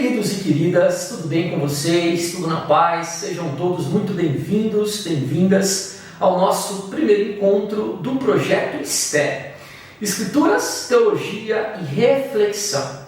Queridos e queridas, tudo bem com vocês? Tudo na paz? Sejam todos muito bem-vindos, bem-vindas ao nosso primeiro encontro do Projeto Esther. Escrituras, Teologia e Reflexão.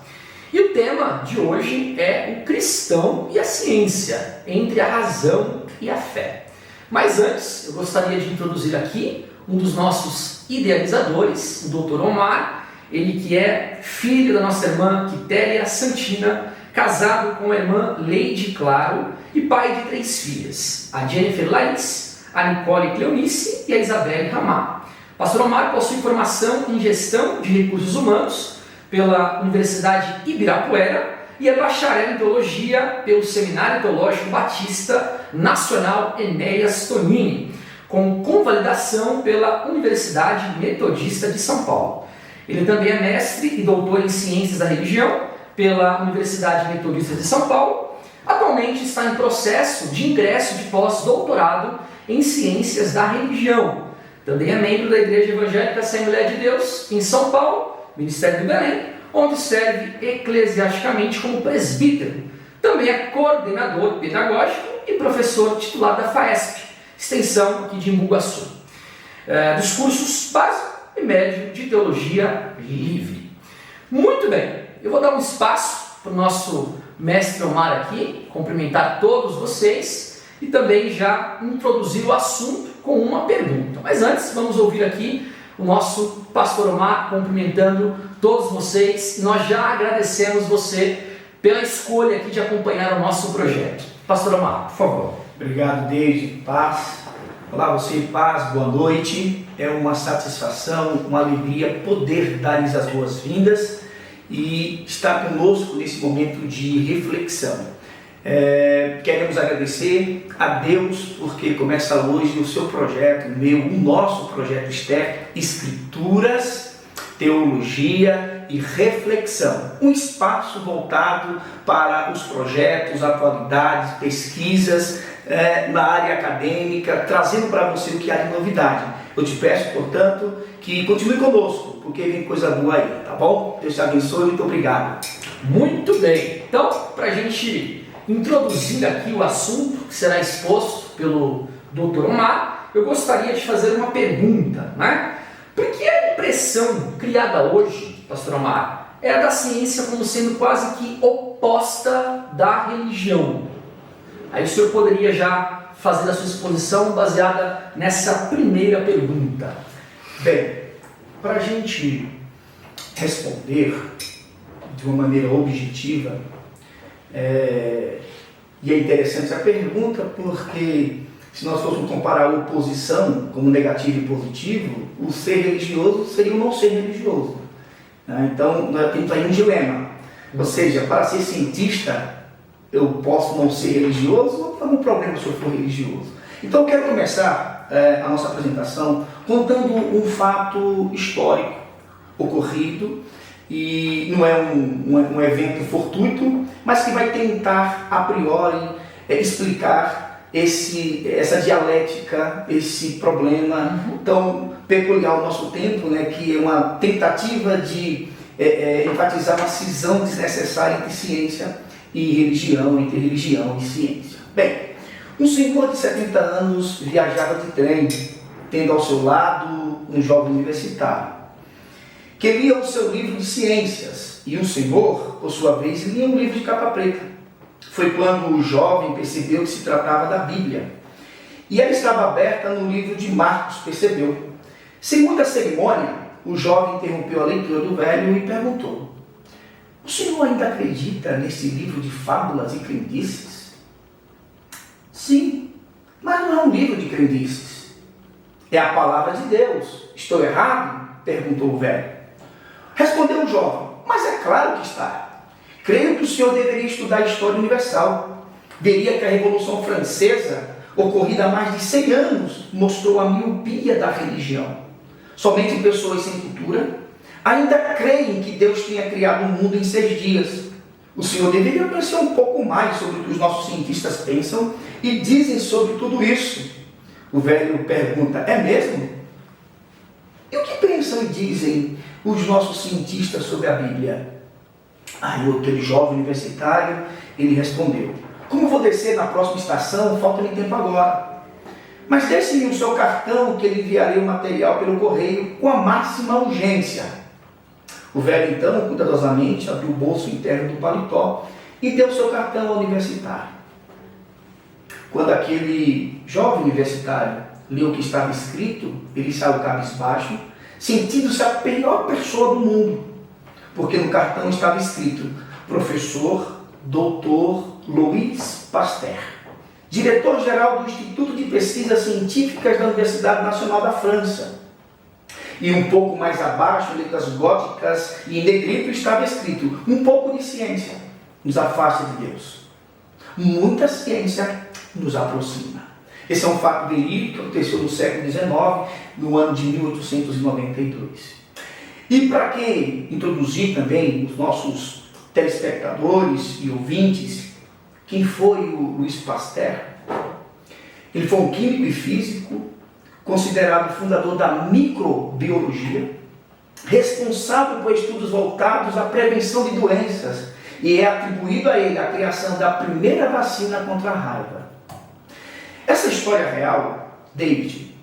E o tema de hoje é o cristão e a ciência, entre a razão e a fé. Mas antes, eu gostaria de introduzir aqui um dos nossos idealizadores, o Dr. Omar, ele que é filho da nossa irmã Quitéria Santina, casado com a irmã Leide Claro e pai de 3 filhas, a Jennifer Laís, a Nicole Cleonice e a Isabelle Ramar. Pastor Omar possui formação em gestão de recursos humanos pela Universidade Ibirapuera e é bacharel em teologia pelo Seminário Teológico Batista Nacional Enéas Tonini, com convalidação pela Universidade Metodista de São Paulo. Ele também é mestre e doutor em Ciências da Religião pela Universidade Metodista de São Paulo. Atualmente está em processo de ingresso de pós-doutorado em Ciências da Religião. Também é membro da Igreja Evangélica Assembleia de Deus em São Paulo, Ministério do Belém, onde serve eclesiasticamente como presbítero. Também é coordenador pedagógico e professor titular da FAESP, extensão aqui de Imbuguaçu, dos cursos básico e médio de Teologia Livre. Muito bem, eu vou dar um espaço para o nosso mestre Omar aqui, cumprimentar todos vocês e também já introduzir o assunto com uma pergunta. Mas antes, vamos ouvir aqui o nosso pastor Omar cumprimentando todos vocês. Nós já agradecemos você pela escolha aqui de acompanhar o nosso projeto. Pastor Omar, por favor. Obrigado, Deide. Paz. Olá, você, paz, boa noite. É uma satisfação, uma alegria poder dar-lhes as boas-vindas e estar conosco nesse momento de reflexão. Queremos agradecer a Deus porque começa hoje o seu projeto, o nosso projeto Esther, Escrituras, Teologia e Reflexão. Um espaço voltado para os projetos, atualidades, pesquisas na área acadêmica, trazendo para você o que há de novidade. Eu te peço, portanto, que continue conosco, porque vem coisa boa aí, tá bom? Deus te abençoe, muito obrigado. Muito bem, então, para a gente introduzir aqui o assunto que será exposto pelo Dr. Omar, eu gostaria de fazer uma pergunta, né? Porque a impressão criada hoje, Pastor Omar, é a da ciência como sendo quase que oposta da religião. Aí o senhor poderia já fazer a sua exposição baseada nessa primeira pergunta. Bem, para a gente responder de uma maneira objetiva, e é interessante a pergunta porque se nós fôssemos comparar a oposição como negativo e positivo, o ser religioso seria o não ser religioso, né? Então nós temos aí um dilema, ou seja, para ser cientista eu posso não ser religioso ou não tem um problema se eu for religioso. Então eu quero começar a nossa apresentação contando um fato histórico ocorrido, e não é um evento fortuito, mas que vai tentar a priori explicar essa dialética, esse problema tão peculiar ao nosso tempo, né, que é uma tentativa de enfatizar uma cisão desnecessária entre ciência e religião, entre religião e ciência. Bem, um senhor de 70 anos viajava de trem, tendo ao seu lado um jovem universitário que lia o seu livro de ciências, e um senhor, por sua vez, lia um livro de capa preta. Foi quando o jovem percebeu que se tratava da Bíblia, e ela estava aberta no livro de Marcos, percebeu. Sem muita cerimônia, o jovem interrompeu a leitura do velho e perguntou: o senhor ainda acredita nesse livro de fábulas e crendices? Sim, mas não é um livro de crendices. É a palavra de Deus. Estou errado? Perguntou o velho. Respondeu o jovem: mas é claro que está. Creio que o senhor deveria estudar a história universal. Veria que a Revolução Francesa, ocorrida há mais de 100 anos, mostrou a miopia da religião. Somente pessoas sem cultura ainda creem que Deus tenha criado o mundo em 6 dias. O senhor deveria conhecer um pouco mais sobre o que os nossos cientistas pensam e dizem sobre tudo isso. O velho pergunta: é mesmo? E o que pensam e dizem os nossos cientistas sobre a Bíblia? Aí aquele jovem universitário, ele respondeu: como vou descer na próxima estação, falta-me tempo agora. Mas deixe-me o seu cartão que ele enviarei o material pelo correio com a máxima urgência. O velho então, cuidadosamente, abriu o bolso interno do paletó e deu o seu cartão ao universitário. Quando aquele jovem universitário leu o que estava escrito, ele saiu cabisbaixo, sentindo-se a pior pessoa do mundo, porque no cartão estava escrito: professor Dr. Louis Pasteur, diretor-geral do Instituto de Pesquisas Científicas da Universidade Nacional da França. E um pouco mais abaixo, em letras góticas e em negrito, estava escrito: um pouco de ciência nos afasta de Deus. Muita ciência nos aproxima. Esse é um fato verídico que aconteceu no século XIX, no ano de 1892. E para que introduzir também os nossos telespectadores e ouvintes, quem foi o Louis Pasteur? Ele foi um químico e físico, considerado fundador da microbiologia, responsável por estudos voltados à prevenção de doenças, e é atribuído a ele a criação da primeira vacina contra a raiva. Essa história real, David,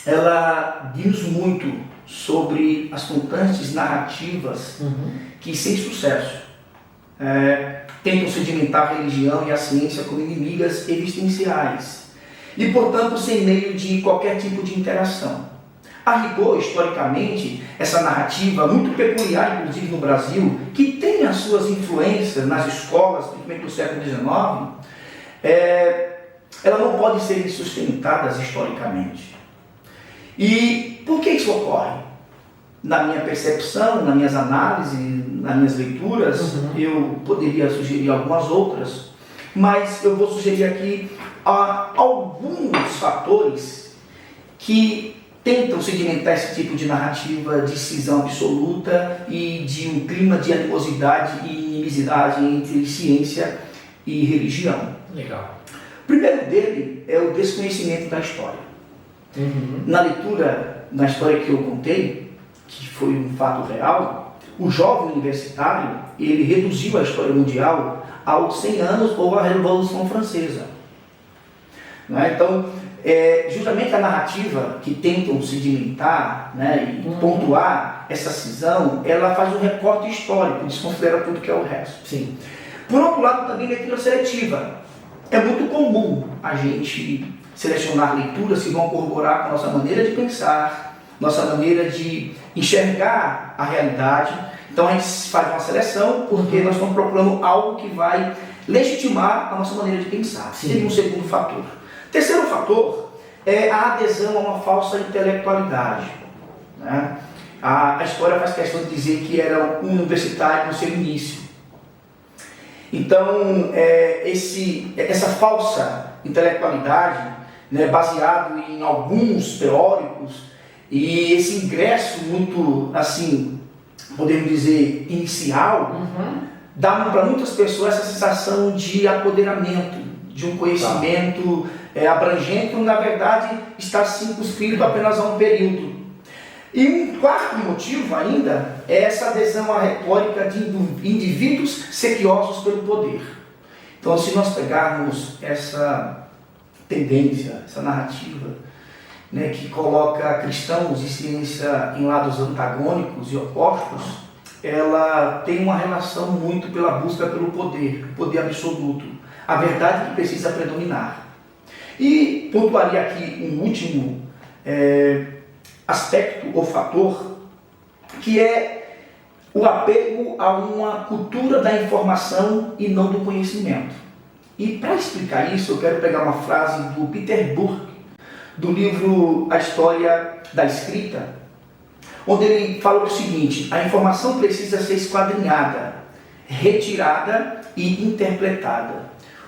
ela diz muito sobre as constantes narrativas que, sem sucesso, tentam sedimentar a religião e a ciência como inimigas existenciais e, portanto, sem meio de qualquer tipo de interação. A rigor, historicamente, essa narrativa, muito peculiar, inclusive no Brasil, que tem as suas influências nas escolas, principalmente do século XIX, ela não pode ser sustentada historicamente. E por que isso ocorre? Na minha percepção, nas minhas análises, nas minhas leituras, eu poderia sugerir algumas outras, mas eu vou sugerir aqui alguns fatores que tentam sedimentar esse tipo de narrativa de cisão absoluta e de um clima de animosidade e inimizidade entre ciência e religião. Legal. O primeiro dele é o desconhecimento da história. Na leitura, na história que eu contei, que foi um fato real, o jovem universitário, ele reduziu a história mundial aos 100 anos ou à Revolução Francesa. Então, justamente a narrativa que tentam sedimentar, e pontuar essa cisão, ela faz um recorte histórico, desconsidera tudo que é o resto. Sim. Por outro lado, também leitura seletiva. É muito comum a gente selecionar leituras que vão corroborar com a nossa maneira de pensar, nossa maneira de enxergar a realidade. Então a gente faz uma seleção porque nós estamos procurando algo que vai legitimar a nossa maneira de pensar. Seria um segundo fator. Terceiro fator é a adesão a uma falsa intelectualidade. A história faz questão de dizer que era um universitário no seu início. Então, essa falsa intelectualidade, baseado em alguns teóricos, e esse ingresso muito, assim, podemos dizer, inicial, dá para muitas pessoas essa sensação de apoderamento, de um conhecimento abrangente, quando na verdade está circunscrito apenas a um período. E um quarto motivo ainda é essa adesão à retórica de indivíduos sequiosos pelo poder. Então, se nós pegarmos essa tendência, essa narrativa, que coloca cristãos e ciência em lados antagônicos e opostos, ela tem uma relação muito pela busca pelo poder absoluto, a verdade que precisa predominar. E pontuaria aqui um último aspecto ou fator, que é o apego a uma cultura da informação e não do conhecimento. E para explicar isso, eu quero pegar uma frase do Peter Burke, do livro A História da Escrita, onde ele fala o seguinte: a informação precisa ser esquadrinhada, retirada e interpretada.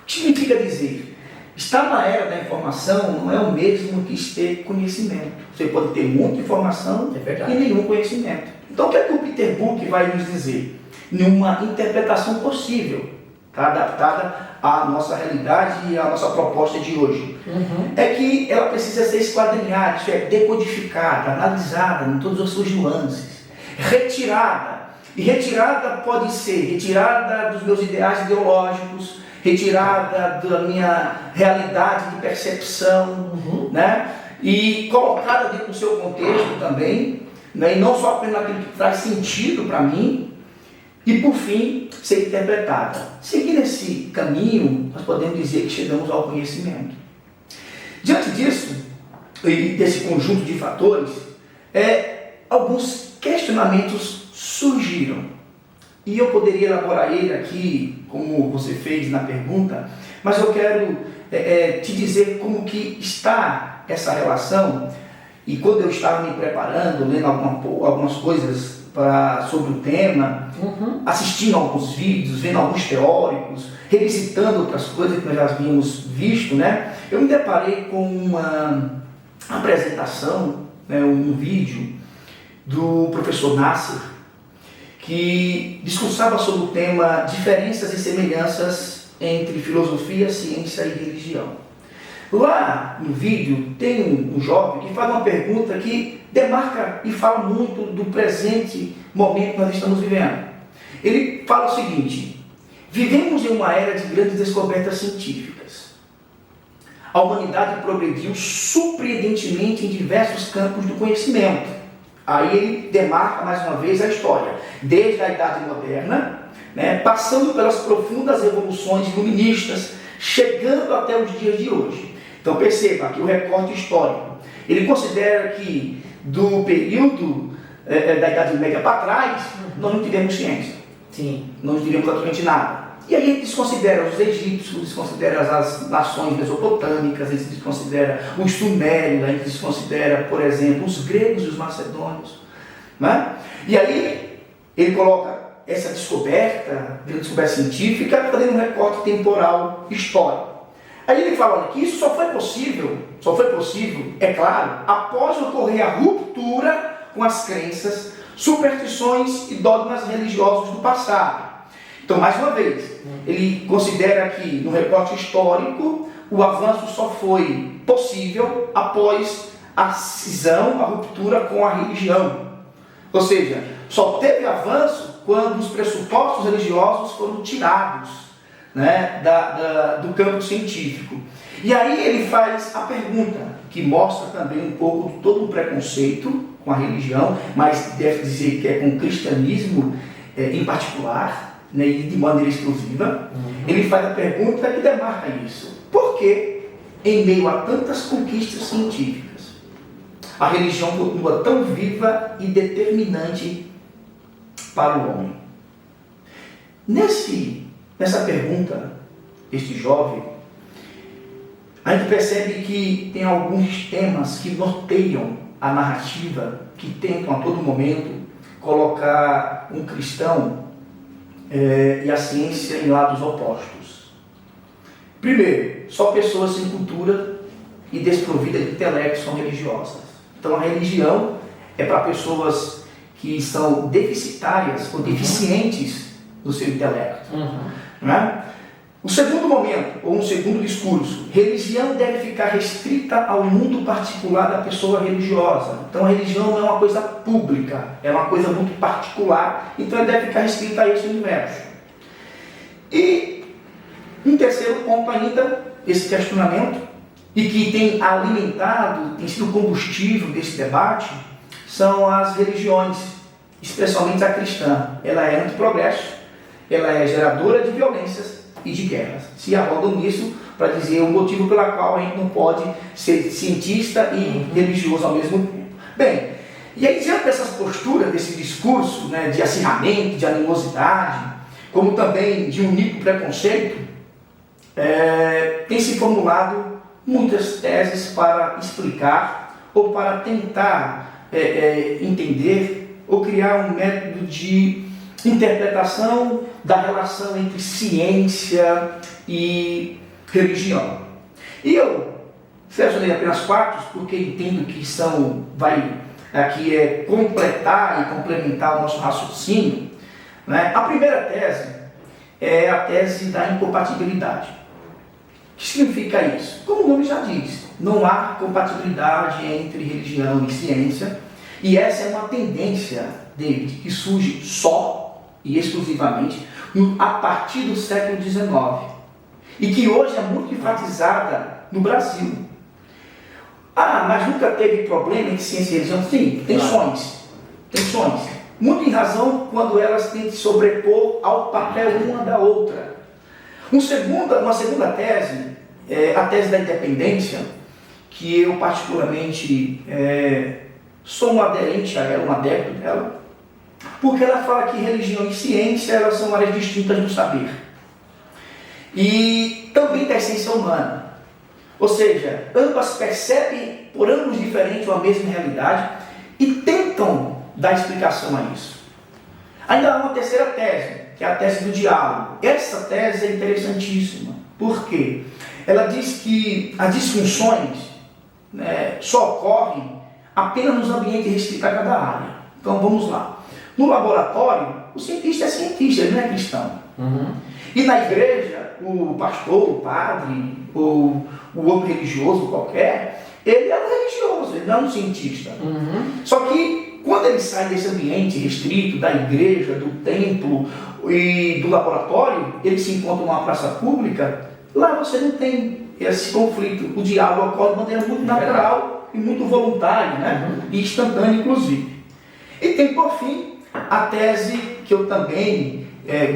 O que significa dizer? Estar na era da informação não é o mesmo que ter conhecimento. Você pode ter muita informação e nenhum conhecimento. Então, o que é que o Peter Burke vai nos dizer? Numa interpretação possível, adaptada à nossa realidade e à nossa proposta de hoje. É que ela precisa ser esquadrinhada, isto é, decodificada, analisada em todas as suas nuances, retirada E retirada pode ser retirada dos meus ideais ideológicos, retirada da minha realidade de percepção, né? E colocada dentro do seu contexto também, né? E não só apenas aquilo que traz sentido para mim, e por fim, ser interpretada. Seguindo esse caminho, nós podemos dizer que chegamos ao conhecimento. Diante disso, e desse conjunto de fatores, alguns questionamentos surgiram. E eu poderia elaborar ele aqui, como você fez na pergunta, mas eu quero te dizer como que está essa relação. E quando eu estava me preparando, lendo algumas coisas sobre o tema, assistindo alguns vídeos, vendo alguns teóricos, revisitando outras coisas que nós já havíamos visto, né? Eu me deparei com uma apresentação, né, um vídeo do professor Nasser, que discursava sobre o tema diferenças e semelhanças entre filosofia, ciência e religião. Lá no vídeo tem um jovem que faz uma pergunta que demarca e fala muito do presente momento que nós estamos vivendo. Ele fala o seguinte: vivemos em uma era de grandes descobertas científicas. A humanidade progrediu surpreendentemente em diversos campos do conhecimento. Aí ele demarca mais uma vez a história, desde a Idade Moderna, né, passando pelas profundas revoluções iluministas, chegando até os dias de hoje. Então perceba aqui o recorte histórico. Ele considera que do período da Idade Média para trás, nós não tivemos ciência. Sim. Não tivemos praticamente nada. E aí ele desconsidera os egípcios, desconsidera as nações mesopotâmicas, ele desconsidera os sumérios, ele desconsidera, por exemplo, os gregos e os macedônios. Né? E aí ele coloca essa descoberta científica, fazendo um recorte temporal histórico. Aí ele fala, olha, que isso só foi possível, é claro, após ocorrer a ruptura com as crenças, superstições e dogmas religiosos do passado. Então, mais uma vez, ele considera que no recorte histórico o avanço só foi possível após a cisão, a ruptura com a religião. Ou seja, só teve avanço quando os pressupostos religiosos foram tirados, né, do campo científico. E aí ele faz a pergunta, que mostra também um pouco de todo o preconceito com a religião, mas deve dizer que é com o cristianismo em particular, né, e de maneira exclusiva. Ele faz a pergunta que demarca isso. Por que, em meio a tantas conquistas científicas, a religião continua tão viva e determinante para o homem? Nessa pergunta, este jovem, a gente percebe que tem alguns temas que norteiam a narrativa, que tentam a todo momento colocar um cristão e a ciência em lados opostos. Primeiro, só pessoas sem cultura e desprovidas de intelecto são religiosas. Então a religião é para pessoas que são deficitárias ou deficientes no seu intelecto. Né? O segundo momento, ou um segundo discurso, religião deve ficar restrita ao mundo particular da pessoa religiosa. Então a religião não é uma coisa pública, é uma coisa muito particular, então ela deve ficar restrita a esse universo. E um terceiro ponto ainda, esse questionamento, e que tem alimentado, tem sido combustível desse debate, são as religiões, especialmente a cristã. Ela é anti-progresso, ela é geradora de violências e de guerras. Se arrogam nisso para dizer o motivo pelo qual a gente não pode ser cientista e religioso ao mesmo tempo. Bem, e aí diante dessas posturas, desse discurso, né, de acirramento, de animosidade, como também de único preconceito, tem se formulado muitas teses para explicar ou para tentar entender ou criar um método de interpretação da relação entre ciência e religião. E eu selecionei apenas 4, porque entendo que aqui completar e complementar o nosso raciocínio. Né? A primeira tese é a tese da incompatibilidade. O que significa isso? Como o nome já diz, não há compatibilidade entre religião e ciência, e essa é uma tendência, David, que surge só e exclusivamente a partir do século XIX, e que hoje é muito enfatizada no Brasil. Mas nunca teve problema entre ciência e religião? Sim, tensões. Muito em razão quando elas têm que sobrepor ao papel uma da outra. Uma segunda tese, a tese da independência, que eu particularmente sou um aderente a ela, um adepto dela, porque ela fala que religião e ciência elas são áreas distintas do saber. E também da essência humana. Ou seja, ambas percebem por ângulos diferentes a mesma realidade e tentam dar explicação a isso. Ainda há uma terceira tese, que é a tese do diálogo. Essa tese é interessantíssima. Por quê? Ela diz que as disfunções só ocorrem apenas nos ambientes restritos a cada área. Então vamos lá. No laboratório, o cientista é cientista, ele não é cristão. E na igreja, o pastor, o padre, ou o outro religioso qualquer, ele é um religioso, ele não é um cientista. Só que quando ele sai desse ambiente restrito, da igreja, do templo e do laboratório, ele se encontra numa praça pública, lá você não tem esse conflito. O diálogo ocorre de maneira muito natural e muito voluntária, né? E instantânea, inclusive. E tem, por fim, a tese que eu também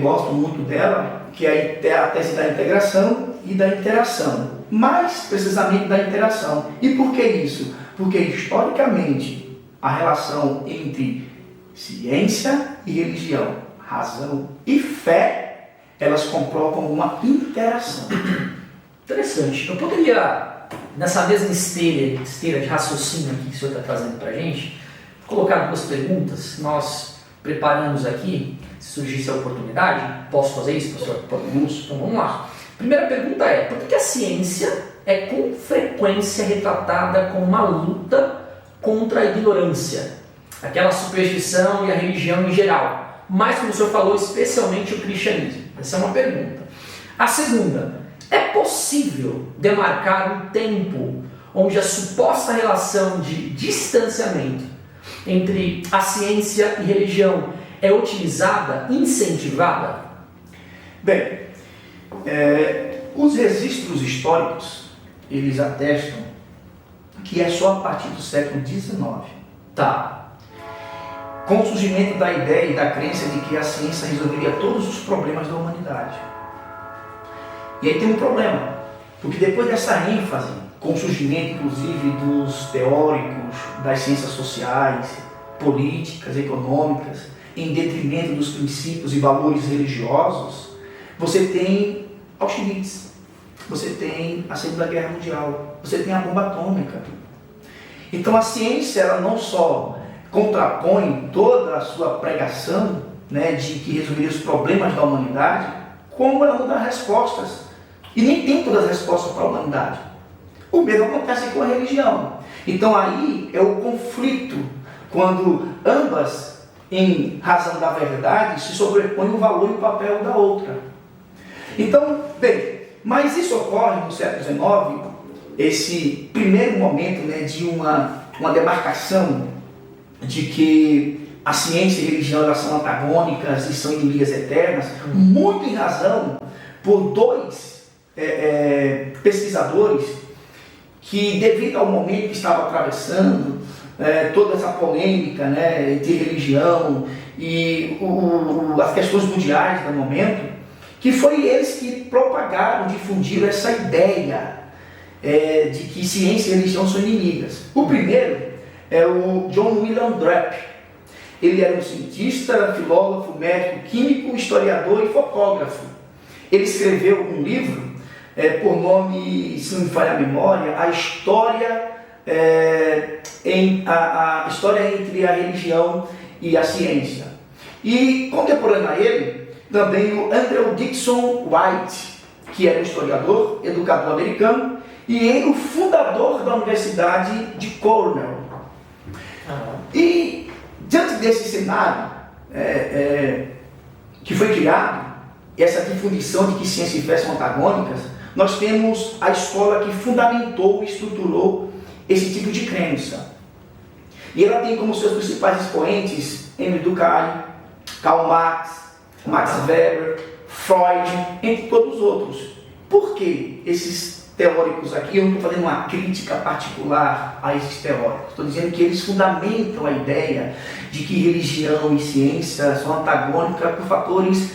gosto muito dela, que é a tese da integração e da interação. Mais precisamente da interação. E por que isso? Porque, historicamente, a relação entre ciência e religião, razão e fé, elas comprovam uma interação. Interessante. Eu poderia, nessa mesma esteira de raciocínio aqui que o senhor está trazendo para a gente, colocar duas perguntas. Nós preparamos aqui, se surgisse a oportunidade. Posso fazer isso, professor? Podemos. Então vamos lá. Primeira pergunta é: por que a ciência é com frequência retratada como uma luta contra a ignorância, aquela superstição e a religião em geral, mas, como o senhor falou, especialmente o cristianismo? Essa é uma pergunta. A segunda: é possível demarcar um tempo onde a suposta relação de distanciamento entre a ciência e religião é utilizada, incentivada? Bem, os registros históricos, eles atestam que é só a partir do século XIX, com o surgimento da ideia e da crença de que a ciência resolveria todos os problemas da humanidade. E aí tem um problema, porque depois dessa ênfase, com o surgimento inclusive dos teóricos das ciências sociais, políticas, econômicas, em detrimento dos princípios e valores religiosos, você tem Auschwitz, você tem a Segunda Guerra Mundial, você tem a bomba atômica. Então a ciência, ela não só contrapõe toda a sua pregação, de que resolveria os problemas da humanidade, como ela não dá respostas. E nem tem todas as respostas para a humanidade. O mesmo acontece com a religião. Então aí é o conflito, quando ambas, em razão da verdade, se sobrepõem o valor e o papel da outra. Então, bem, mas isso ocorre no século XIX, esse primeiro momento de uma demarcação de que a ciência e a religião elas são antagônicas e são inimigas eternas, muito em razão por dois pesquisadores que, devido ao momento que estava atravessando, toda essa polêmica entre religião e as questões mundiais do momento, que foi eles que propagaram, difundiram essa ideia de que ciência e religião são inimigas. O primeiro é o John William Drape. Ele era um cientista, filósofo, médico, químico, historiador e fotógrafo. Ele escreveu um livro, por nome, se não me falha a memória, a história entre a religião e a ciência. E contemporâneo a ele, também o Andrew Dickson White, que era um historiador, educador americano, e ele, o fundador da Universidade de Cornell. E diante desse cenário que foi criado, essa definição de que ciência e fé são antagônicas, nós temos a escola que fundamentou e estruturou esse tipo de crença. E ela tem como seus principais expoentes Emile Durkheim, Karl Marx, Max Weber, Freud, entre todos os outros. Por que esses teóricos aqui? Eu não estou fazendo uma crítica particular a esses teóricos. Estou dizendo que eles fundamentam a ideia de que religião e ciência são antagônicas por fatores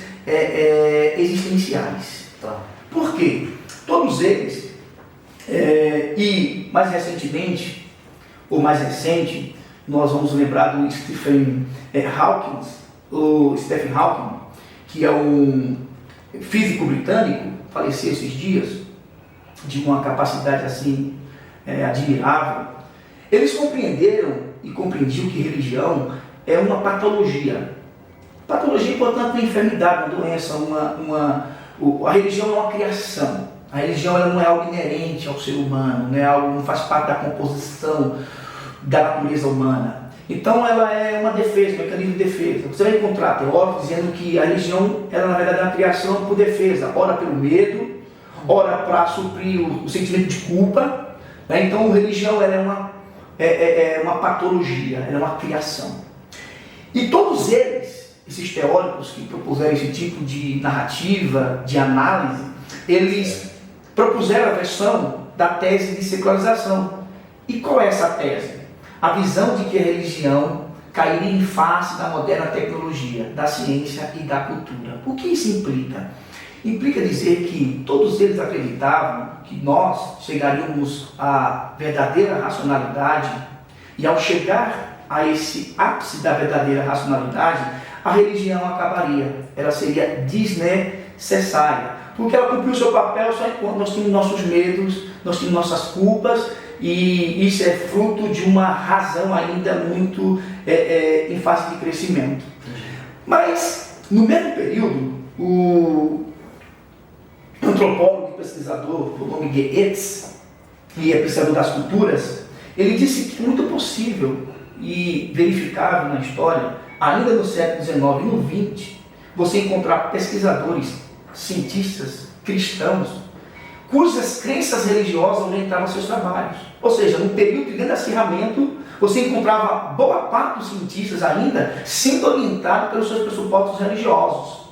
existenciais. Tá. Por quê? Todos eles, e mais recentemente, ou mais recente, nós vamos lembrar do Stephen Hawking, que é um físico britânico, faleceu esses dias, de uma capacidade assim admirável. Eles compreenderam e compreendiam que religião é uma patologia. Patologia, portanto, uma enfermidade, uma doença, a religião é uma criação. A religião ela não é algo inerente ao ser humano, não faz parte da composição da natureza humana. Então ela é uma defesa, um mecanismo de defesa. Você vai encontrar teóricos dizendo que a religião ela, na verdade, é uma criação por defesa, ora pelo medo, ora para suprir o sentimento de culpa. Então a religião ela é uma patologia, ela é uma criação. E todos esses teóricos que propuseram esse tipo de narrativa, de análise, eles propuseram a versão da tese de secularização. E qual é essa tese? A visão de que a religião cairia em face da moderna tecnologia, da ciência e da cultura. O que isso implica? Implica dizer que todos eles acreditavam que nós chegaríamos à verdadeira racionalidade e ao chegar a esse ápice da verdadeira racionalidade, a religião acabaria, ela seria desnecessária, porque ela cumpriu o seu papel só enquanto nós tínhamos nossos medos, nós tínhamos nossas culpas, e isso é fruto de uma razão ainda muito em fase de crescimento. Mas, no mesmo período, o antropólogo e pesquisador, o nome Goethe, que é pesquisador das culturas, ele disse que é muito possível e verificável na história, ainda no século XIX e no XX, você encontrar pesquisadores, cientistas, cristãos, cujas crenças religiosas orientavam seus trabalhos. Ou seja, no período de grande acirramento, você encontrava boa parte dos cientistas ainda sendo orientados pelos seus pressupostos religiosos.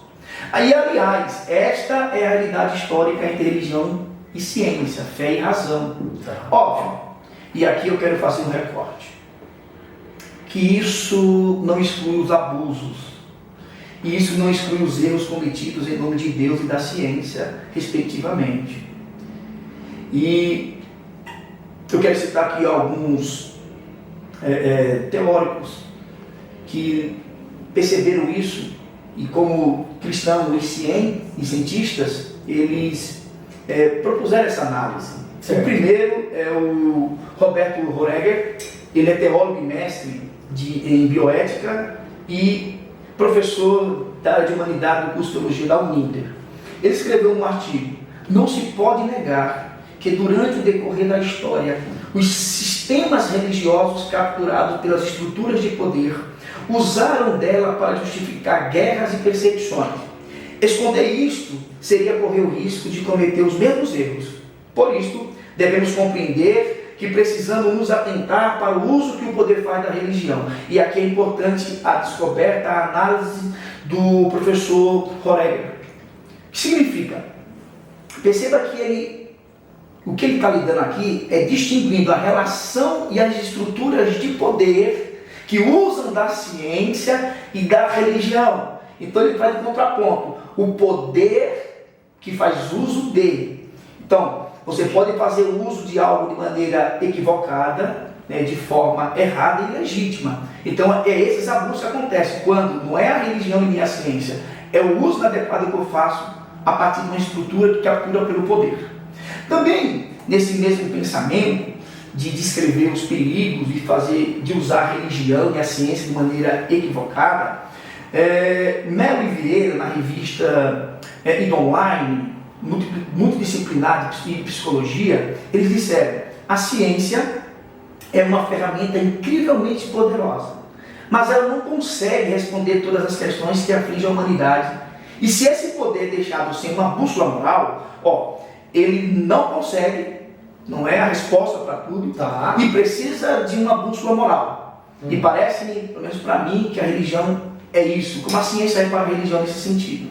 Aí, aliás, esta é a realidade histórica entre religião e ciência, fé e razão. Óbvio, e aqui eu quero fazer um recorte, que isso não exclui os abusos, e isso não exclui os erros cometidos em nome de Deus e da ciência, respectivamente. E eu quero citar aqui alguns teóricos que perceberam isso, e como cristãos e cientistas, eles propuseram essa análise. Certo. O primeiro é o Roberto Roeger, ele é teólogo e mestre em bioética e professor da área de humanidade do curso de teologia da Uninter. Ele escreveu um artigo: não se pode negar que durante o decorrer da história, os sistemas religiosos capturados pelas estruturas de poder usaram dela para justificar guerras e perseguições. Esconder isto seria correr o risco de cometer os mesmos erros. Por isto, devemos compreender que precisamos nos atentar para o uso que o poder faz da religião. E aqui é importante a descoberta, a análise do professor Roeger. O que significa? Perceba que o que ele está lidando aqui é distinguindo a relação e as estruturas de poder que usam da ciência e da religião. Então ele faz um contraponto. O poder que faz uso de. Então, você pode fazer uso de algo de maneira equivocada, de forma errada e ilegítima. Então, esses abusos que acontecem quando não é a religião e nem a ciência, é o uso inadequado que eu faço a partir de uma estrutura que captura pelo poder. Também, nesse mesmo pensamento de descrever os perigos de usar a religião e a ciência de maneira equivocada, Melo e Vieira, na revista Id Online, multidisciplinar de psicologia, eles disseram: a ciência é uma ferramenta incrivelmente poderosa, mas ela não consegue responder todas as questões que afligem a humanidade. E se esse poder é deixado sem uma bússola moral, ele não consegue, não é a resposta para tudo, e precisa de uma bússola moral. E parece-me, pelo menos para mim, que a religião é isso, como a ciência é para a religião nesse sentido.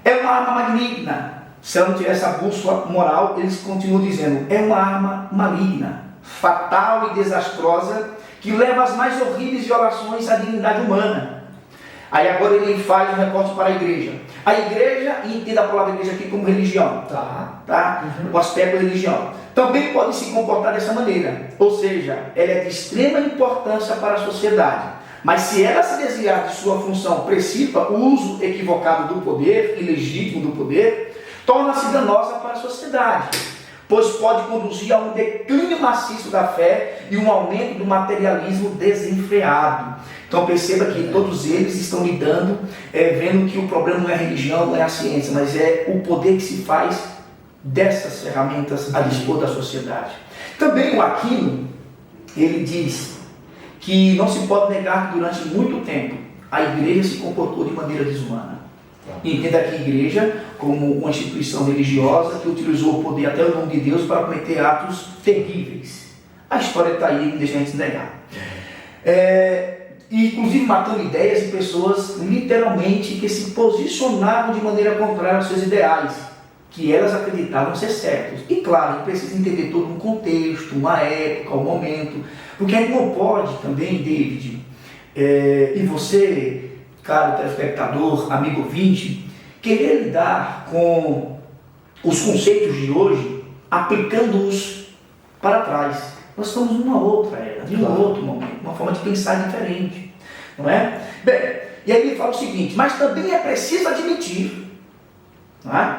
É uma arma maligna. Se ela não tiver essa bússola moral, eles continuam dizendo, é uma arma maligna, fatal e desastrosa, que leva às mais horríveis violações à dignidade humana. Aí agora ele faz um recorte para a igreja. A igreja, e entenda a palavra igreja aqui como religião, tá? O aspecto religião, também pode se comportar dessa maneira, ou seja, ela é de extrema importância para a sociedade, mas se ela se desviar de sua função principal, o uso equivocado do poder, ilegítimo do poder, torna-se danosa para a sociedade, pois pode conduzir a um declínio maciço da fé e um aumento do materialismo desenfreado. Então perceba que todos eles estão lidando, vendo que o problema não é a religião, não é a ciência, mas é o poder que se faz dessas ferramentas a dispor da sociedade. Também o Aquino, ele diz que não se pode negar que durante muito tempo a igreja se comportou de maneira desumana. E entenda aqui a igreja como uma instituição religiosa que utilizou o poder até o nome de Deus para cometer atos terríveis. A história está aí, não deixa a gente negar. Inclusive matando ideias de pessoas literalmente que se posicionavam de maneira contrária aos seus ideais, que elas acreditavam ser certos. E claro, a gente precisa entender todo um contexto, uma época, um momento, porque a gente não pode também, David, e você, caro telespectador, amigo ouvinte, querer lidar com os conceitos de hoje, aplicando-os para trás. Nós estamos numa outra era, num outro momento, uma forma de pensar diferente, não é? Bem, e aí ele fala o seguinte, mas também é preciso admitir, não é,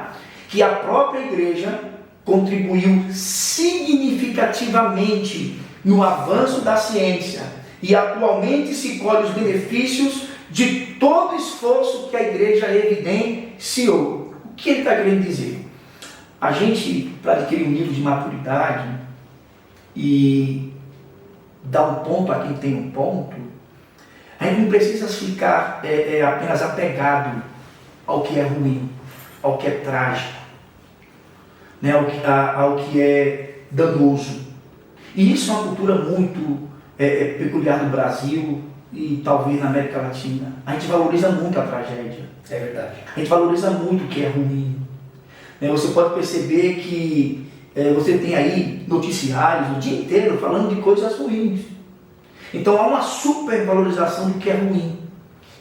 que a própria igreja contribuiu significativamente no avanço da ciência e atualmente se colhe os benefícios de todo o esforço que a igreja evidenciou. O que ele está querendo dizer? A gente, para adquirir um nível de maturidade e dar um ponto a quem tem um ponto, a gente não precisa ficar apenas apegado ao que é ruim, ao que é trágico, né, ao que é danoso. E isso é uma cultura muito peculiar do Brasil e talvez na América Latina. A gente valoriza muito a tragédia. É verdade. A gente valoriza muito o que é ruim. Você pode perceber que você tem aí noticiários o dia inteiro falando de coisas ruins. Então há uma supervalorização do que é ruim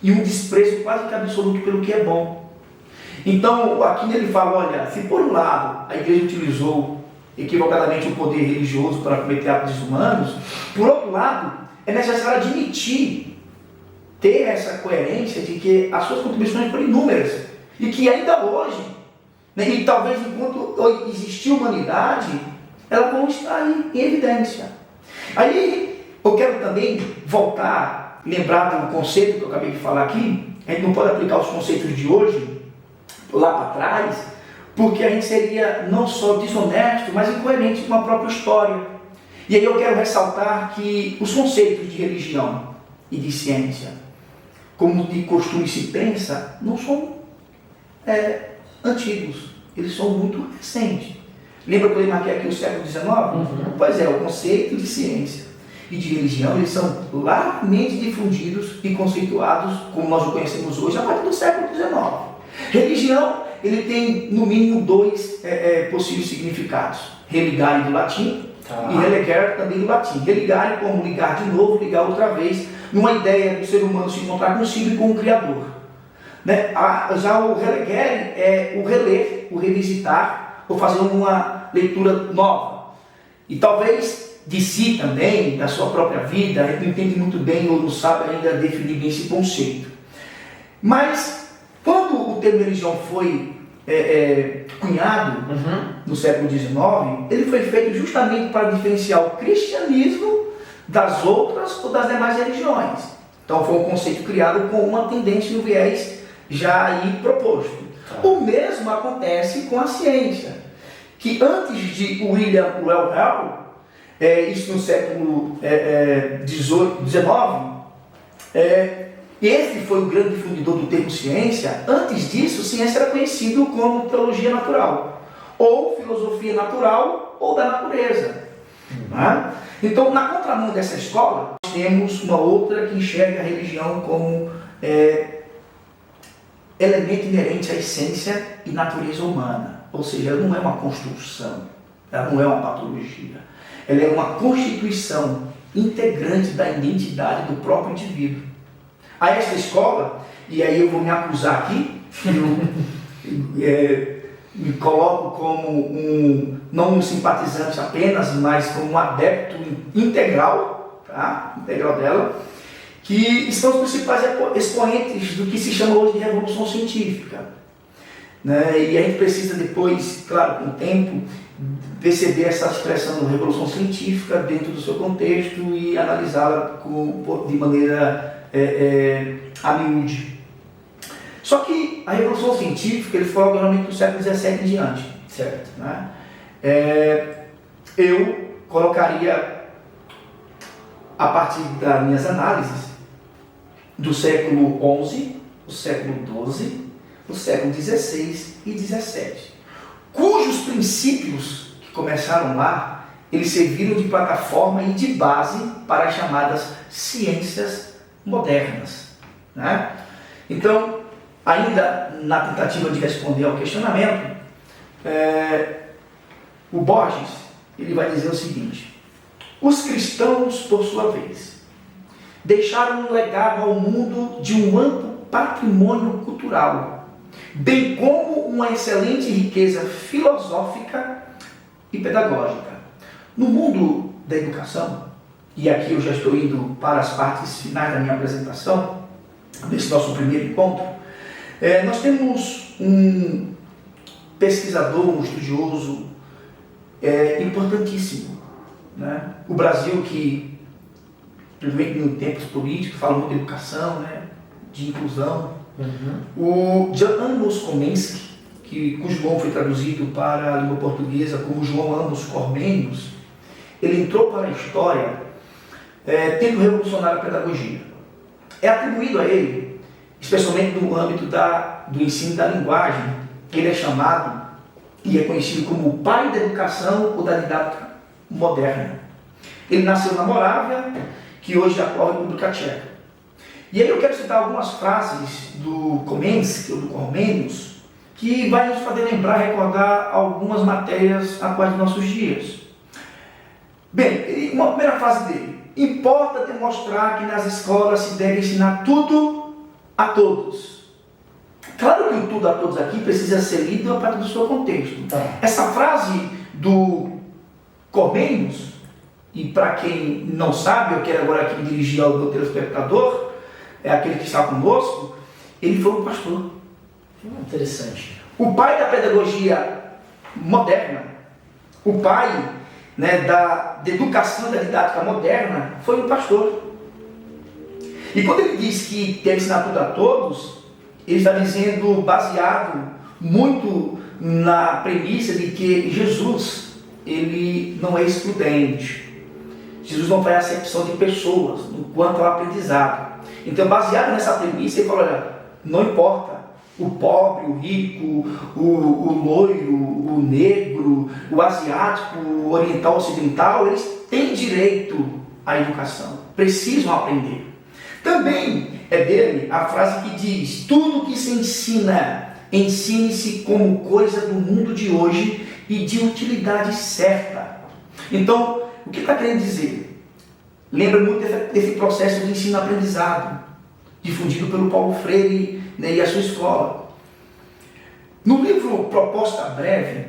e um desprezo quase que absoluto pelo que é bom. Então aqui ele fala, olha, se por um lado a igreja utilizou equivocadamente o poder religioso para cometer atos desumanos, por outro lado é necessário admitir, ter essa coerência de que as suas contribuições foram inúmeras e que ainda hoje, né, e talvez enquanto existir humanidade, elas vão estar aí em evidência. Aí eu quero também voltar, lembrar do conceito que eu acabei de falar aqui. A gente não pode aplicar os conceitos de hoje lá para trás, porque a gente seria não só desonesto, mas incoerente com a própria história. E aí eu quero ressaltar que os conceitos de religião e de ciência, como de costume se pensa, não são antigos, eles são muito recentes. Lembra que eu marquei aqui o século XIX? Pois é, o conceito de ciência e de religião, eles são largamente difundidos e conceituados, como nós o conhecemos hoje, a partir do século XIX. Religião, ele tem no mínimo dois possíveis significados: religare do latim e relegare também do latim. Religare como ligar de novo, ligar outra vez, numa ideia do ser humano se encontrar consigo e com o Criador. Né? Já o relegare é o reler, o revisitar, ou fazer uma leitura nova. E talvez de si também, da sua própria vida, a gente não entende muito bem ou não sabe ainda definir bem esse conceito. Mas quando o termo religião foi cunhado no século XIX, ele foi feito justamente para diferenciar o cristianismo das outras ou das demais religiões. Então foi um conceito criado com uma tendência e um viés já aí proposto. O mesmo acontece com a ciência, que antes de William Wellhausen, isso no século XIX, esse foi o grande difundidor do termo ciência. Antes disso, ciência era conhecido como teologia natural, ou filosofia natural, ou da natureza. Né? Então, na contramão dessa escola, nós temos uma outra que enxerga a religião como elemento inerente à essência e natureza humana. Ou seja, ela não é uma construção, ela não é uma patologia. Ela é uma constituição integrante da identidade do próprio indivíduo. A esta escola, e aí eu vou me acusar aqui, me coloco como não um simpatizante apenas, mas como um adepto integral, tá? Integral dela, que são os principais expoentes do que se chama hoje de revolução científica. Né? E a gente precisa depois, claro, com o tempo, perceber essa expressão revolução científica dentro do seu contexto e analisá-la de maneira a miúde. Só que a revolução científica ele foi geralmente do século XVII em diante. Certo. Né? Eu colocaria, a partir das minhas análises, do século XI, o século XII, o século XVI e XVII, cujos princípios que começaram lá, eles serviram de plataforma e de base para as chamadas ciências modernas. Né? Então, ainda na tentativa de responder ao questionamento, o Borges ele vai dizer o seguinte: os cristãos, por sua vez, deixaram um legado ao mundo de um amplo patrimônio cultural, bem como uma excelente riqueza filosófica e pedagógica. No mundo da educação, e aqui eu já estou indo para as partes finais da minha apresentação, desse nosso primeiro encontro, nós temos um pesquisador, um estudioso importantíssimo. Né? O Brasil, que, principalmente em tempos políticos, fala muito de educação, né? De inclusão. O Jan Amos Komensky, cujo nome foi traduzido para a língua portuguesa como João Amos Comênios, ele entrou para a história tendo revolucionado a pedagogia. É atribuído a ele, especialmente no âmbito do ensino da linguagem, que ele é chamado e é conhecido como o pai da educação ou da didática moderna. Ele nasceu na Morávia, que hoje é a atual República Tcheca. E aí eu quero citar algumas frases do Komensky, ou do Comênios, que vai nos fazer lembrar, recordar algumas matérias atuais dos nossos dias. Bem, uma primeira frase dele: importa demonstrar que nas escolas se deve ensinar tudo a todos. Claro que o tudo a todos aqui precisa ser lido a partir do seu contexto. Tá. Essa frase do Comênios, e para quem não sabe, eu quero agora aqui me dirigir ao meu telespectador, aquele que está conosco, ele foi um pastor. Interessante. O pai da pedagogia moderna, o pai, né, da educação da didática moderna, foi um pastor. E quando ele diz que deve ensinar tudo a todos, ele está dizendo baseado muito na premissa de que Jesus, ele não é excludente. Jesus não faz acepção de pessoas no quanto ao aprendizado. Então, baseado nessa premissa, ele fala: olha, não importa o pobre, o rico, o loiro, o negro, o asiático, o oriental, o ocidental, eles têm direito à educação, precisam aprender. Também é dele a frase que diz: tudo que se ensina, ensine-se como coisa do mundo de hoje e de utilidade certa. Então, o que está querendo dizer? Lembra muito desse processo de ensino-aprendizado, difundido pelo Paulo Freire, né, e a sua escola. No livro Proposta Breve,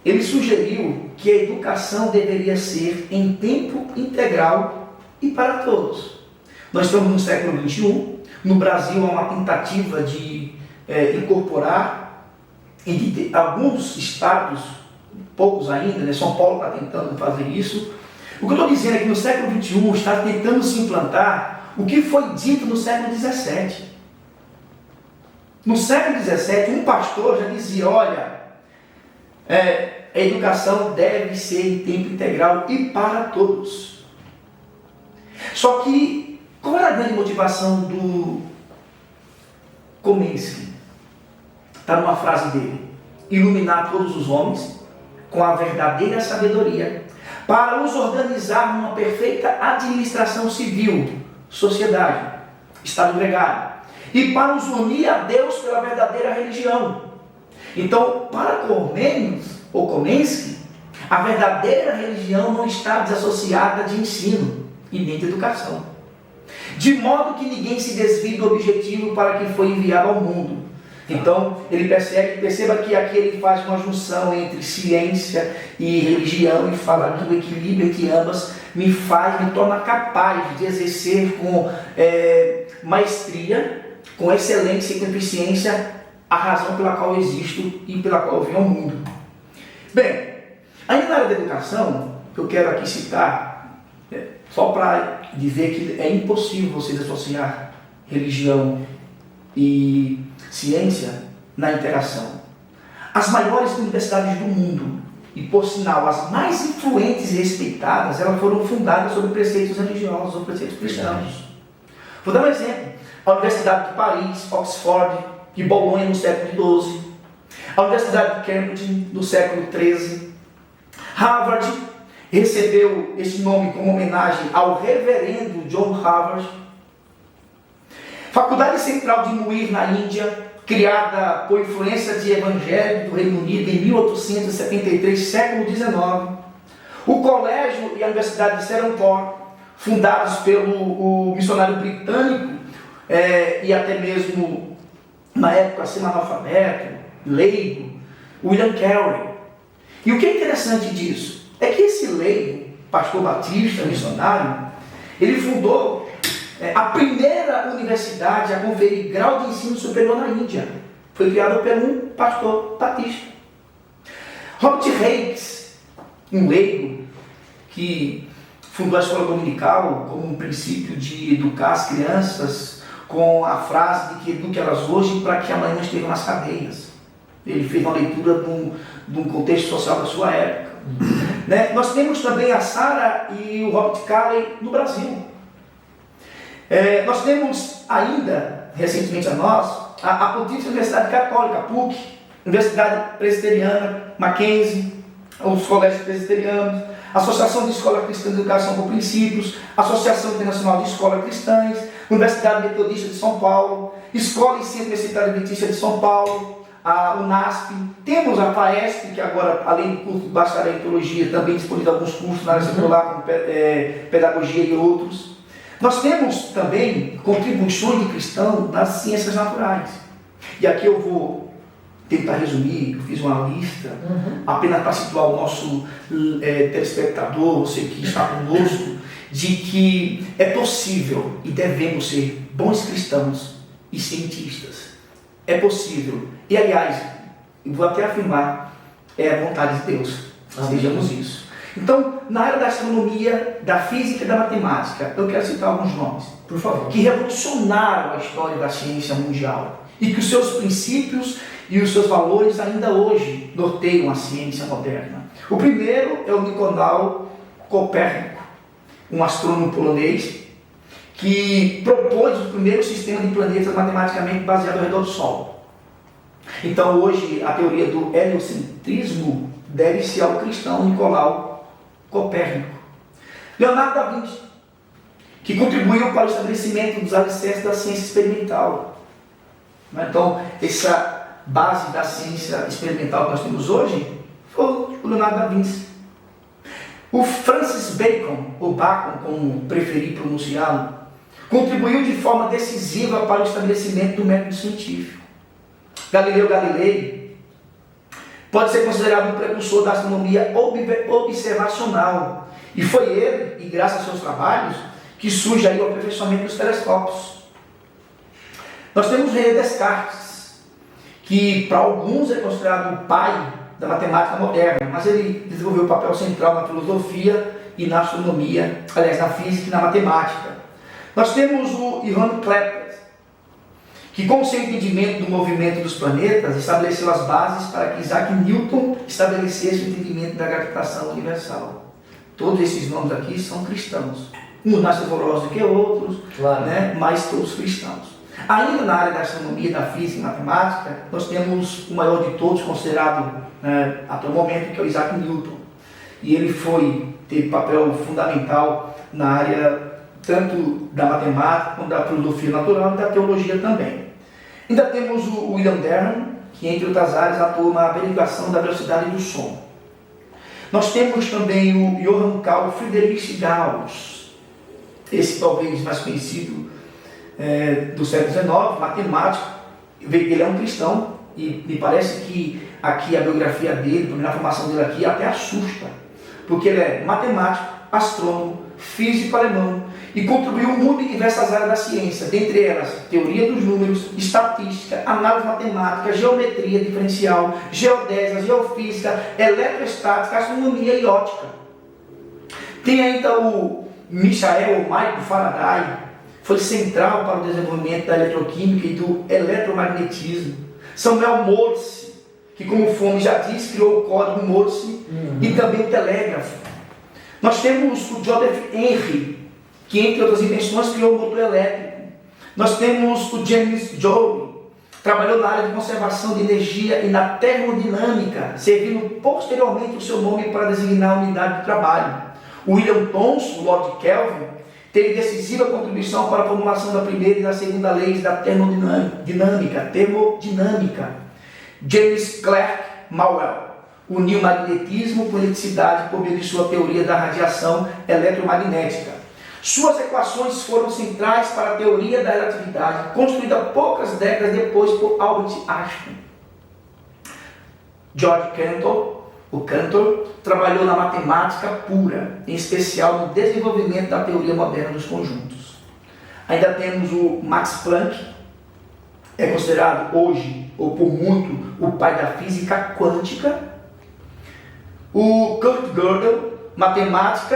ele sugeriu que a educação deveria ser em tempo integral e para todos. Nós estamos no século XXI, no Brasil há uma tentativa de incorporar, e de alguns estados, poucos ainda, né, São Paulo está tentando fazer isso. O que eu estou dizendo é que no século XXI está tentando se implantar o que foi dito no século XVII. No século XVII, um pastor já dizia: olha, a educação deve ser em tempo integral e para todos. Só que, qual era a grande motivação do Komensky? Está numa frase dele: iluminar todos os homens com a verdadeira sabedoria, para os organizar numa perfeita administração civil, sociedade, Estado gregário, e para nos unir a Deus pela verdadeira religião. Então, para Comênios, ou Komensky, a verdadeira religião não está desassociada de ensino e nem de educação, de modo que ninguém se desvie do objetivo para que foi enviado ao mundo. Então, ele perceba que aqui ele faz uma junção entre ciência e religião e fala que o equilíbrio entre ambas me torna capaz de exercer com maestria, com excelência e com eficiência a razão pela qual eu existo e pela qual eu venho ao mundo. Bem, ainda na área da educação, eu quero aqui citar, só para dizer que é impossível você desassociar religião e ciência na interação. As maiores universidades do mundo, e por sinal as mais influentes e respeitadas, elas foram fundadas sobre preceitos religiosos ou preceitos cristãos. Vou dar um exemplo. A Universidade de Paris, Oxford, de Bolonha no século XII, a Universidade de Cambridge no século XIII, Harvard recebeu esse nome como homenagem ao reverendo John Harvard. Faculdade Central de Muir, na Índia, criada por influência de evangelho do Reino Unido em 1873, século XIX. O Colégio e a Universidade de Seton, fundados pelo missionário britânico, e até mesmo, na época, semi-analfabeto, leigo, William Carey. E o que é interessante disso? É que esse leigo, pastor batista, missionário, ele fundou a primeira universidade a conferir grau de ensino superior na Índia. Foi criada por um pastor batista. Robert Hicks, um leigo que fundou a escola dominical como um princípio de educar as crianças com a frase de que eduque elas hoje para que amanhã estejam nas cadeias. Ele fez uma leitura de um contexto social da sua época. Nós temos também a Sarah e o Robert Calley no Brasil. Nós temos ainda, recentemente a Pontífice Universidade Católica, PUC, Universidade Presbiteriana, Mackenzie, os colégios presbiterianos, Associação de Escola Cristã de Educação por Princípios, Associação Internacional de Escolas Cristãs, Universidade Metodista de São Paulo, Escola e Centro Universitário Adventista de São Paulo, a UNASP, temos a FAESP, que agora, além do curso de bacharel em teologia, também disponibiliza alguns cursos na área secular, como pedagogia e outros. Nós temos também contribuições de cristãos nas ciências naturais. E aqui eu vou tentar resumir, eu fiz uma lista, apenas para situar o nosso telespectador, você que está conosco, de que é possível e devemos ser bons cristãos e cientistas. É possível. E, aliás, eu vou até afirmar, é a vontade de Deus. Sejamos isso. Então, na área da astronomia, da física e da matemática, eu quero citar alguns nomes, por favor, que revolucionaram a história da ciência mundial e que os seus princípios e os seus valores ainda hoje norteiam a ciência moderna. O primeiro é o Nicolau Copérnico, um astrônomo polonês que propôs o primeiro sistema de planetas matematicamente baseado ao redor do Sol. Então, hoje, a teoria do heliocentrismo deve-se ao cristão Nicolau Copérnico. Leonardo da Vinci, que contribuiu para o estabelecimento dos alicerces da ciência experimental. Então, essa base da ciência experimental que nós temos hoje foi o Leonardo da Vinci. O Francis Bacon, ou Bacon, como preferir pronunciá-lo, contribuiu de forma decisiva para o estabelecimento do método científico. Galileu Galilei pode ser considerado um precursor da astronomia observacional. E foi ele, e graças aos seus trabalhos, que surge aí o aperfeiçoamento dos telescópios. Nós temos René Descartes, que para alguns é considerado o pai da matemática moderna, mas ele desenvolveu um papel central na filosofia e na astronomia, aliás, na física e na matemática. Nós temos o Johannes Kepler, que com o seu entendimento do movimento dos planetas, estabeleceu as bases para que Isaac Newton estabelecesse o entendimento da gravitação universal. Todos esses nomes aqui são cristãos. Uns mais fervorosos do que outros, claro, mas todos cristãos. Ainda na área da astronomia, da física e matemática, nós temos o maior de todos, considerado até o momento, que é o Isaac Newton. E ele teve papel fundamental na área tanto da matemática, quanto da filosofia natural e da teologia também. Ainda temos o William Derham, que entre outras áreas atua na averiguação da velocidade do som. Nós temos também o Johann Carl Friedrich Gauss, esse talvez mais conhecido do século XIX, matemático. Ele é um cristão e me parece que aqui a biografia dele, a formação dele aqui até assusta, porque ele é matemático, astrônomo, físico alemão e contribuiu muito em diversas áreas da ciência, dentre elas teoria dos números, estatística, análise matemática, geometria diferencial, geodésia, geofísica, eletroestática, astronomia e ótica. Tem ainda o Michael Faraday, foi central para o desenvolvimento da eletroquímica e do eletromagnetismo. Samuel Morse, que como Fome já disse, criou o código Morse e também o telégrafo. Nós temos o Joseph Henry, que entre outras invenções criou o motor elétrico. Nós temos o James Joule, trabalhou na área de conservação de energia e na termodinâmica, servindo posteriormente o seu nome para designar a unidade de trabalho. O William Thomson, Lord Kelvin, teve decisiva contribuição para a formulação da primeira e da segunda leis da termodinâmica. James Clerk Maxwell uniu o magnetismo com a eletricidade por meio de sua teoria da radiação eletromagnética. Suas equações foram centrais para a teoria da relatividade, construída poucas décadas depois por Albert Einstein. George Cantor, trabalhou na matemática pura, em especial no desenvolvimento da teoria moderna dos conjuntos. Ainda temos o Max Planck, é considerado hoje, ou por muito, o pai da física quântica. O Kurt Gödel, matemático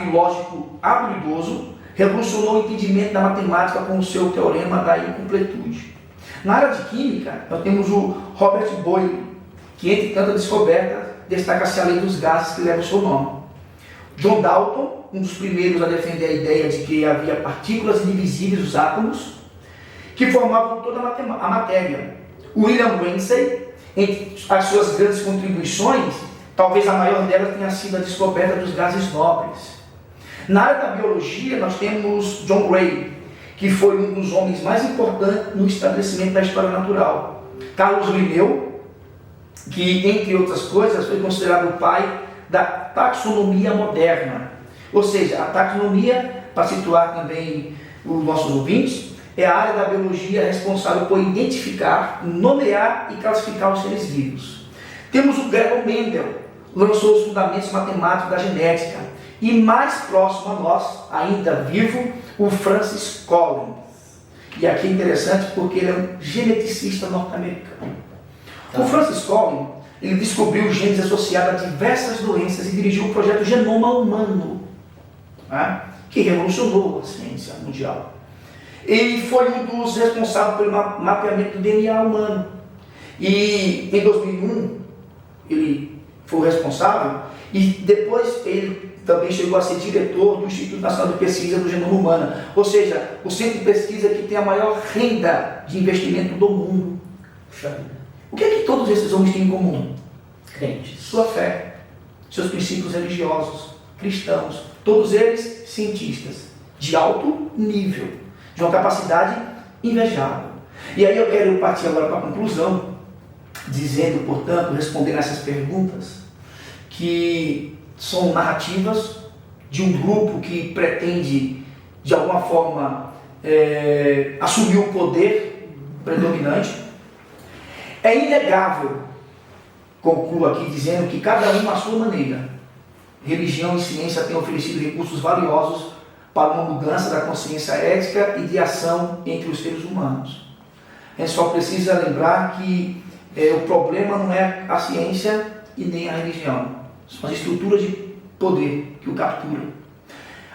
e lógico habilidoso, revolucionou o entendimento da matemática com o seu teorema da incompletude. Na área de química, nós temos o Robert Boyle, que entre tantas descobertas, destaca-se a lei dos gases que leva o seu nome. John Dalton, um dos primeiros a defender a ideia de que havia partículas indivisíveis, os átomos, que formavam toda a matéria. William Ramsay, entre as suas grandes contribuições, talvez a maior delas tenha sido a descoberta dos gases nobres. Na área da biologia, nós temos John Gray, que foi um dos homens mais importantes no estabelecimento da história natural. Carlos Linneu, que, entre outras coisas, foi considerado o pai da taxonomia moderna. Ou seja, a taxonomia, para situar também os nossos ouvintes, é a área da biologia responsável por identificar, nomear e classificar os seres vivos. Temos o Gregor Mendel, lançou os fundamentos matemáticos da genética. E mais próximo a nós, ainda vivo, o Francis Collins. E aqui é interessante porque ele é um geneticista norte-americano. O Francis Collins, ele descobriu genes associados a diversas doenças e dirigiu o projeto Genoma Humano, né, que revolucionou a ciência mundial. Ele foi um dos responsáveis pelo mapeamento do DNA humano. E em 2001, ele foi o responsável, e depois ele também chegou a ser diretor do Instituto Nacional de Pesquisa do Genoma Humano, ou seja, o centro de pesquisa que tem a maior renda de investimento do mundo. O que é que todos esses homens têm em comum? Crentes. Sua fé, seus princípios religiosos, cristãos, todos eles cientistas, de alto nível, de uma capacidade invejável. E aí eu quero partir agora para a conclusão, dizendo, portanto, respondendo a essas perguntas, que são narrativas de um grupo que pretende, de alguma forma, assumir o poder predominante. É inegável, concluo aqui dizendo que cada um à sua maneira, religião e ciência têm oferecido recursos valiosos para uma mudança da consciência ética e de ação entre os seres humanos. A gente só precisa lembrar que o problema não é a ciência e nem a religião, são as estruturas de poder que o capturam.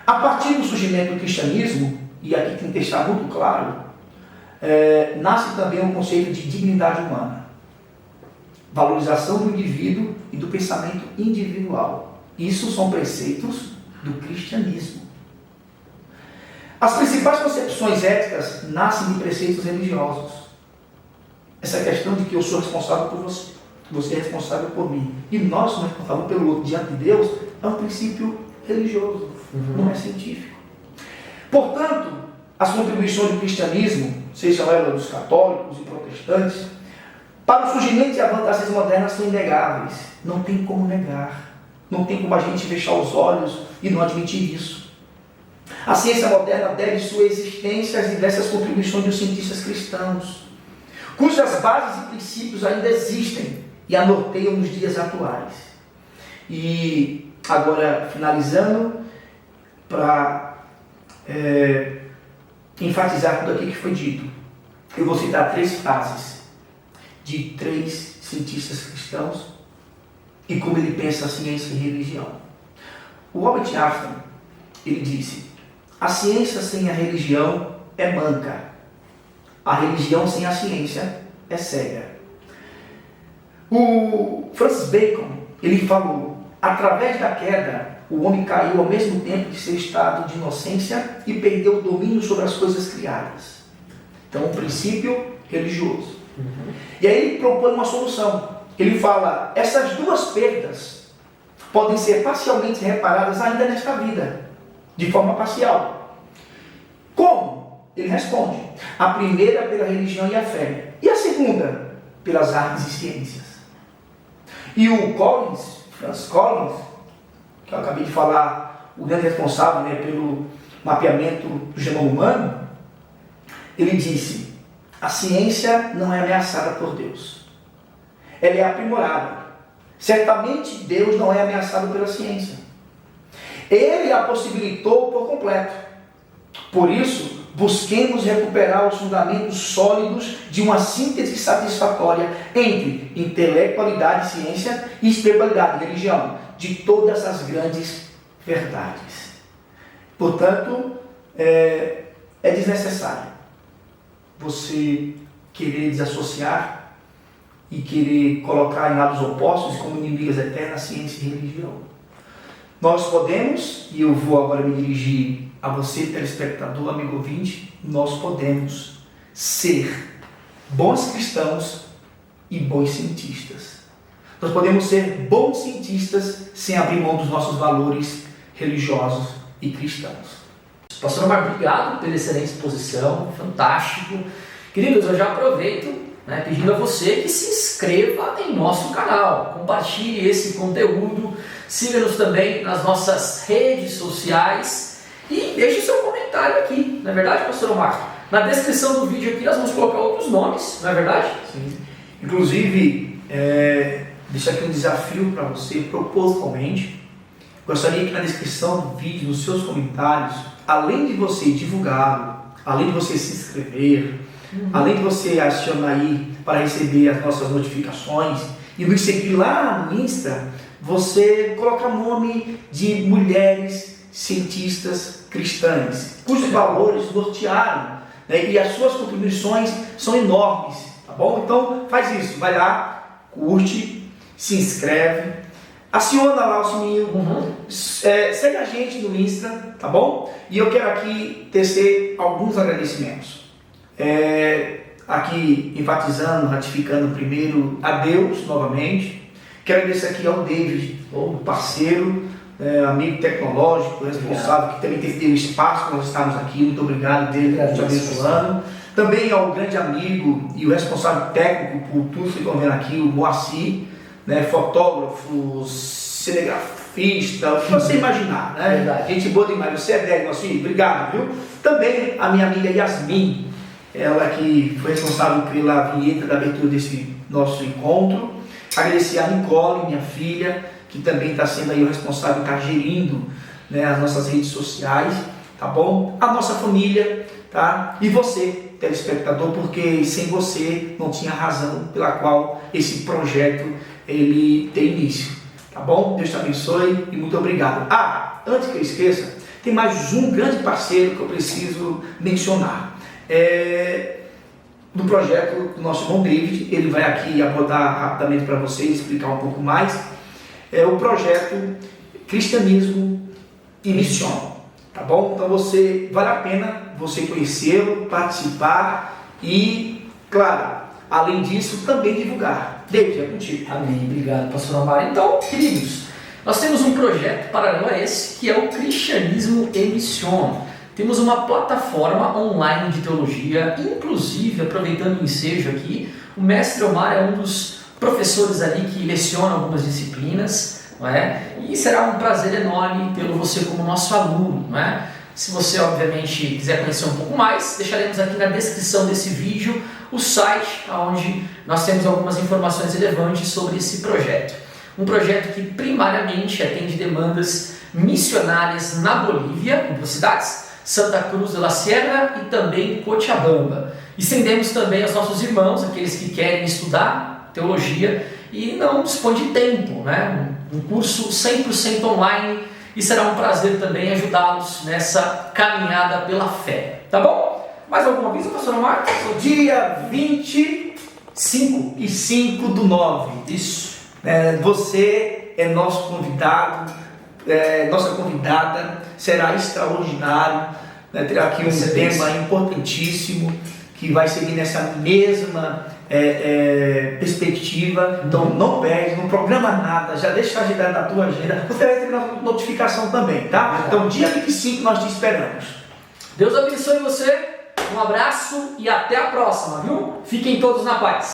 A partir do surgimento do cristianismo, e aqui tem que deixar muito claro, nasce também o conceito de dignidade humana, valorização do indivíduo e do pensamento individual. Isso são preceitos do cristianismo. As principais concepções éticas nascem de preceitos religiosos. Essa questão de que eu sou responsável por você, você é responsável por mim, e nós somos responsáveis pelo outro diante de Deus, é um princípio religioso, não é científico. Portanto, as contribuições do cristianismo, seja ela dos católicos e protestantes, para o surgimento e avanço das ciências modernas são inegáveis. Não tem como negar. Não tem como a gente fechar os olhos e não admitir isso. A ciência moderna deve sua existência às diversas contribuições dos cientistas cristãos, cujas bases e princípios ainda existem e a norteiam nos dias atuais. E agora, finalizando, para enfatizar tudo aquilo que foi dito, eu vou citar 3 frases de 3 cientistas cristãos e como ele pensa a ciência e religião. O Albert Einstein, ele disse: a ciência sem a religião é manca, a religião sem a ciência é cega. O Francis Bacon, ele falou: através da queda, o homem caiu ao mesmo tempo de seu estado de inocência e perdeu o domínio sobre as coisas criadas. Então, um princípio religioso. E aí ele propõe uma solução. Ele fala: essas 2 perdas podem ser parcialmente reparadas ainda nesta vida, de forma parcial. Como? Ele responde: a primeira pela religião e a fé, e a segunda pelas artes e ciências. E o Francis Collins, que eu acabei de falar, o grande responsável, pelo mapeamento do genoma humano, ele disse: a ciência não é ameaçada por Deus, ela é aprimorada. Certamente Deus não é ameaçado pela ciência, ele a possibilitou por completo. Por isso, busquemos recuperar os fundamentos sólidos de uma síntese satisfatória entre intelectualidade, ciência e espiritualidade, religião, de todas as grandes verdades. Portanto, é desnecessário você querer desassociar e querer colocar em lados opostos como inimigas eternas ciência e religião. Nós podemos, e eu vou agora me dirigir a você, telespectador, amigo ouvinte, nós podemos ser bons cristãos e bons cientistas. Nós podemos ser bons cientistas sem abrir mão dos nossos valores religiosos e cristãos. Pastor Omar, obrigado pela excelente exposição, fantástico. Queridos, eu já aproveito, pedindo a você que se inscreva em nosso canal, compartilhe esse conteúdo, siga-nos também nas nossas redes sociais e deixe seu comentário aqui, não é verdade, Pastor Omar? Na descrição do vídeo aqui nós vamos colocar outros nomes, não é verdade? Sim. Inclusive, deixo aqui um desafio para você, propositalmente. Gostaria que na descrição do vídeo, nos seus comentários, além de você divulgá-lo, além de você se inscrever, além de você acionar aí para receber as nossas notificações e nos seguir lá no Insta, você coloca o nome de mulheres cientistas cristãs, cujos valores nortearam, e as suas contribuições são enormes, tá bom? Então faz isso, vai lá, curte, se inscreve, aciona lá o sininho, segue a gente no Insta, tá bom? E eu quero aqui tecer alguns agradecimentos. Aqui enfatizando, ratificando primeiro a Deus novamente. Quero agradecer aqui ao David, o parceiro, amigo tecnológico, responsável, que também teve o espaço para nós estarmos aqui. Muito obrigado, David, te abençoando. Também ao grande amigo e o responsável técnico por tudo que estão vendo aqui, o Moacir, fotógrafo, cinegrafista, o que você imaginar, Verdade. Gente boa demais, você é velho, Moacir, obrigado, viu? Também a minha amiga Yasmin, ela que foi responsável pela vinheta da abertura desse nosso encontro. Agradecer a Nicole, minha filha, que também está sendo aí o responsável, está gerindo as nossas redes sociais, tá bom? A nossa família, tá? E você, telespectador, porque sem você não tinha razão pela qual esse projeto ele tem início, tá bom? Deus te abençoe e muito obrigado. Antes que eu esqueça, tem mais um grande parceiro que eu preciso mencionar. Do projeto do nosso irmão David, ele vai aqui abordar rapidamente para vocês, explicar um pouco mais. O projeto Cristianismo e Missão, tá bom? Então vale a pena você conhecê-lo, participar e, claro, além disso, também divulgar. David, é contigo. Amém, obrigado, Pastor Omar. Então, queridos, nós temos um projeto paralelo a esse, que é o Cristianismo e Missão. temos uma plataforma online de teologia, inclusive, aproveitando o ensejo aqui, o mestre Omar é um dos professores ali que leciona algumas disciplinas, não é? E será um prazer enorme tê-lo você como nosso aluno, não é? Se você, obviamente, quiser conhecer um pouco mais, deixaremos aqui na descrição desse vídeo o site onde nós temos algumas informações relevantes sobre esse projeto. Um projeto que primariamente atende demandas missionárias na Bolívia, em duas cidades, Santa Cruz de la Sierra e também Cochabamba. Estendemos também aos nossos irmãos, aqueles que querem estudar teologia e não dispõem de tempo, né? Um curso 100% online, e será um prazer também ajudá-los nessa caminhada pela fé. Tá bom? Mais algum aviso, pastor Omar? Dia 25/9. Isso. Você é nosso convidado, nossa convidada, será extraordinário. Terá aqui um tema importantíssimo que vai seguir nessa mesma perspectiva. Então não perde, não programa nada, já deixa agendado na tua agenda. Você vai ter notificação também, tá? Então dia 25 nós te esperamos. Deus abençoe você, um abraço e até a próxima, viu? Fiquem todos na paz.